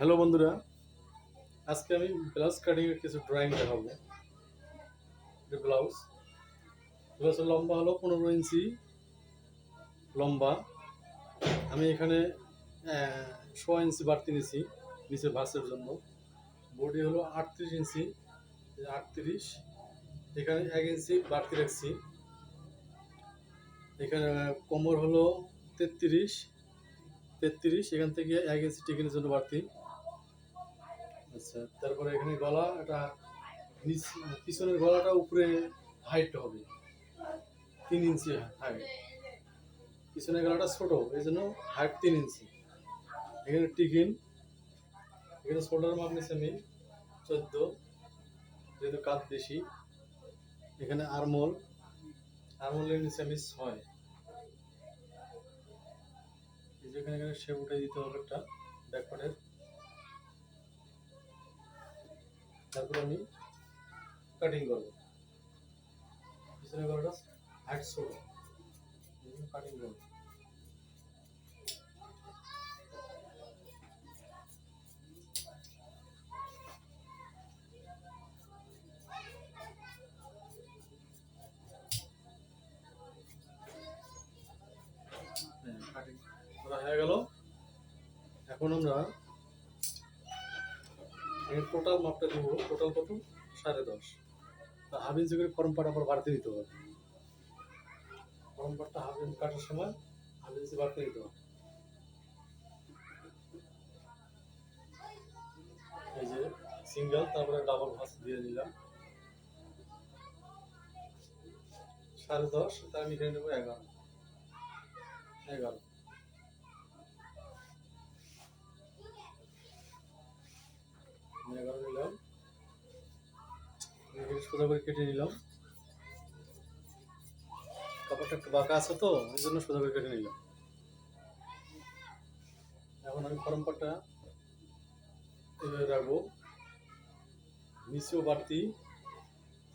Hello বন্ধুরা, আজকে আমি ব্লাউজ কাটিং এর কিছু ড্রয়িং দেখাবো। এটা ব্লাউজের লম্বা হলো 15 ইঞ্চি লম্বা। আমি এখানে 6 ইঞ্চি বাড়তি নিছি নিচে ভাঁজের জন্য। বডি হলো 38 ইঞ্চি, 38। এখানে 1 ইঞ্চি বাড়তি রাখছি। এখানে কোমর হলো 33, এখান থেকে 1 ইঞ্চি টিকিনের জন্য বাড়তি। আচ্ছা, তারপরে এখানে গলা, এটা পিছনের গলাটা উপরে হাইট হবে 3 ইঞ্চি হাইট। পিছনের গলাটা ছোট, এই জন্য হাইট 3 ইঞ্চি। এখানে টিকিন, এখানে শোল্ডার মাপ নিচ্ছি আমি 14, যেহেতু কাজ বেশি। এখানে আরমোলের নিচে আমি 6। যেখানে এখানে শেপ উঠে দিতে হবে একটা ব্যাকপার্টের। তারপর আমি কাটিং করবো। পিছনের গলাটা হাইট ছোট, কাটিং করবো। কাটিং করা হয়ে গেল। এখন আমরা টোটাল মাপটা দিব। টোটাল কত? 10.5। হাফ ইঞ্চি করে ফর্ম পাট আবার বাড়তে দিতে হবে। ফর্ম পাটটা হাফ ইঞ্চি কাটার সময় হাফ ইঞ্চি বাড়তে দিতে হবে। এই যে সিঙ্গেল, তারপরে ডাবল ভাঁজ দিয়ে নিলাম 10.5। তার আমি এখানে নেবো 11। 11 নিলাম। সোজা করে কেটে নিলাম। কাপড়টা একটু বাঁকা আছে তো, এই জন্য সোজা করে কেটে নিলাম। এখন আমি ফর্ম পাটটা এভাবে রাখবো। নিচেও বাড়তি,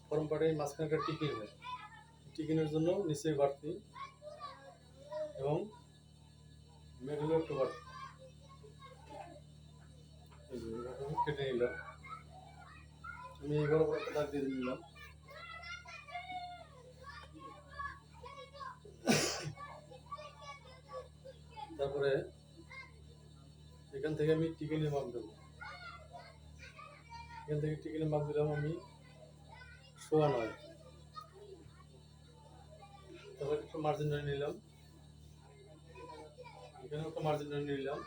ফর্ম পাটে মাঝখানে একটা টিকিন হয়, টিকিনের জন্য নিচে বাড়তি এবং মেডেলও একটু বাড়তি। এই যে এভাবে আমি কেটে নিলাম। আমি এবার একটা দাগ দিয়ে নিলাম। তারপরে এখান থেকে আমি টিকিনের মাপ দেবো। এখান থেকে টিকিনের মাপ দিলাম আমি 9.25। তারপরে একটা মার্জিন ধরে নিলাম। এখানেও একটা মার্জিন ধরে নিলাম।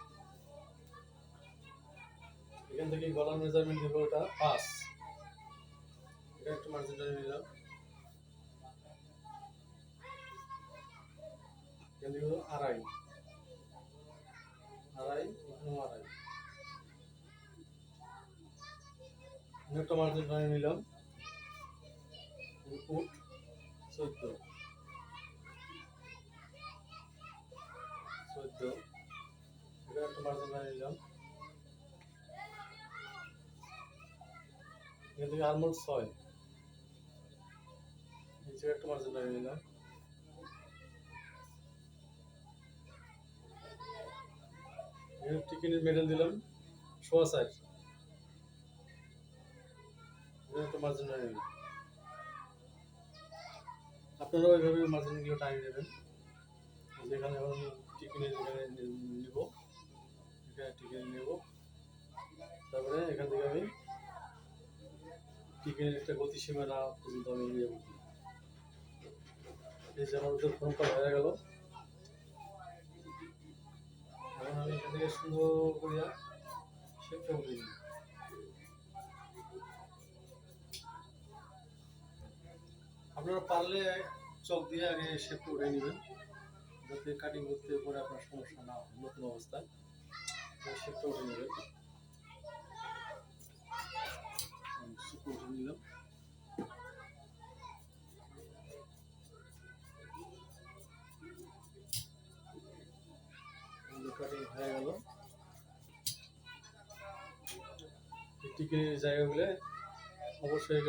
এখান থেকে গলার মেজারমেন্ট দেবো ওটা 5। এটা একটা মার্জিন ধরে নিলাম। এখান থেকে 2.5, এখানেও 2.5। একটা মার্জিন ধরে নিলাম। ফুট 14, এটা একটা মার্জিন ধরে নিলাম। এখান থেকে আরমোল 6, নিচে একটা মার্জিন ধরে নিলাম। এখানে টিকিনের মেডেল দিলাম 4.25, এটা একটা মার্জিন ধরে নিলাম। আপনারা ওইভাবে মার্জিনগুলো টানিয়ে নেবেন। যেখানে এখন আমি টিকিনের যেখানে নিব, এখানে টিকিন নেব। তারপরে এখান থেকে আমি টিকিনের একটা গতিসীমানা পর্যন্ত আমি নিয়ে যাবো। এই যে আমার ওদের ফোনটা হয়ে গেল। এখন আমি এখান থেকে সুন্দর করিয়া শেপটা উঠিয়ে নিই। আপনারা পারলে চক দিয়ে আগে শেপটা উঠে নেবেন, যাতে কাটিং করতে পরে আপনার সমস্যা না হয়। নতুন অবস্থায় শেপটা উঠে নেবেন। শেপটা উঠে নিলাম। কাটিং হয়ে গেল। টিকিনের জায়গাগুলো অবশ্যই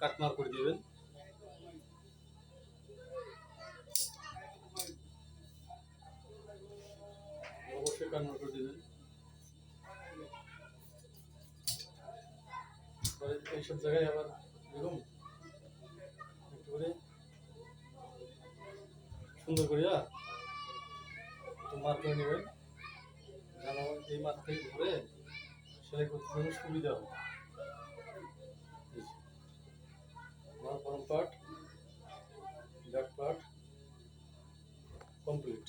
কাটমার করে দিবেন। অবশ্যই কাটমার করে দিবেন। তারপরে এইসব জায়গায় আবার এরকম একটু করে সুন্দর করিয়া একটু মার করে নেবেন, যেন এই মার থেকে ধরে সেলাই করতে যেন সুবিধা হয়। আমার form part, back part complete.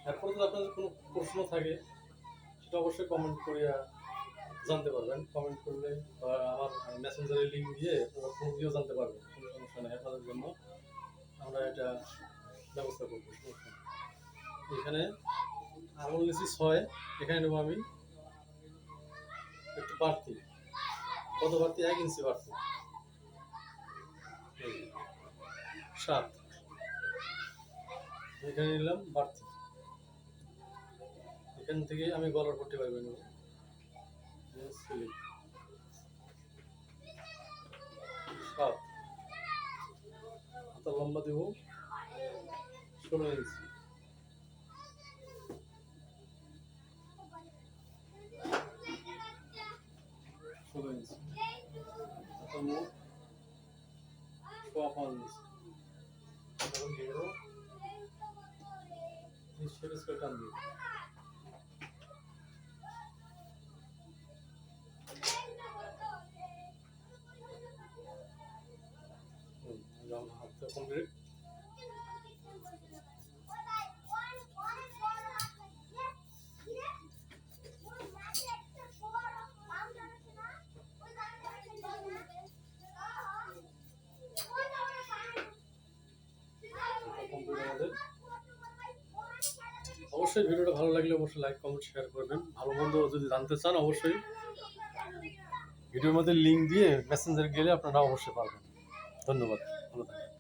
এরপর যদি আপনাদের কোনো প্রশ্ন থাকে সেটা অবশ্যই কমেন্ট করিয়া জানতে পারবেন। কমেন্ট করলে বা আমার মেসেঞ্জারের লিঙ্ক দিয়ে আপনারা ফোন দিয়েও জানতে পারবেন, কোনো সমস্যা নেই। আপনাদের জন্য আমরা এটা ব্যবস্থা করবো, সমস্যা নেই। এখানে আঙুল নিচ্ছি 6, এখানে নেবো আমি একটু বাড়তি। কত বাড়তি? 1 ইঞ্চি বাড়তি। 7 এখানে নিলাম বাড়তি। এখান থেকে আমি গলার পট্টি পাইব নেব, 7 হাতা লম্বা দেব 16 ইঞ্চি। 16 ইঞ্চি হাতা মুখ 5 ইঞ্চি। তখন দিয়ে দেবো 30 স্কোয়ার টান দিয়ে। হাতটা কমপ্লিট। অবশ্যই ভিডিওটা ভালো লাগলে অবশ্যই লাইক কমেন্ট শেয়ার করবেন। ভালো মন্দ যদি জানতে চান অবশ্যই ভিডিওর মধ্যে লিঙ্ক দিয়ে মেসেঞ্জারে গেলে আপনারা অবশ্যই পারবেন। ধন্যবাদ, ভালো থাকবেন।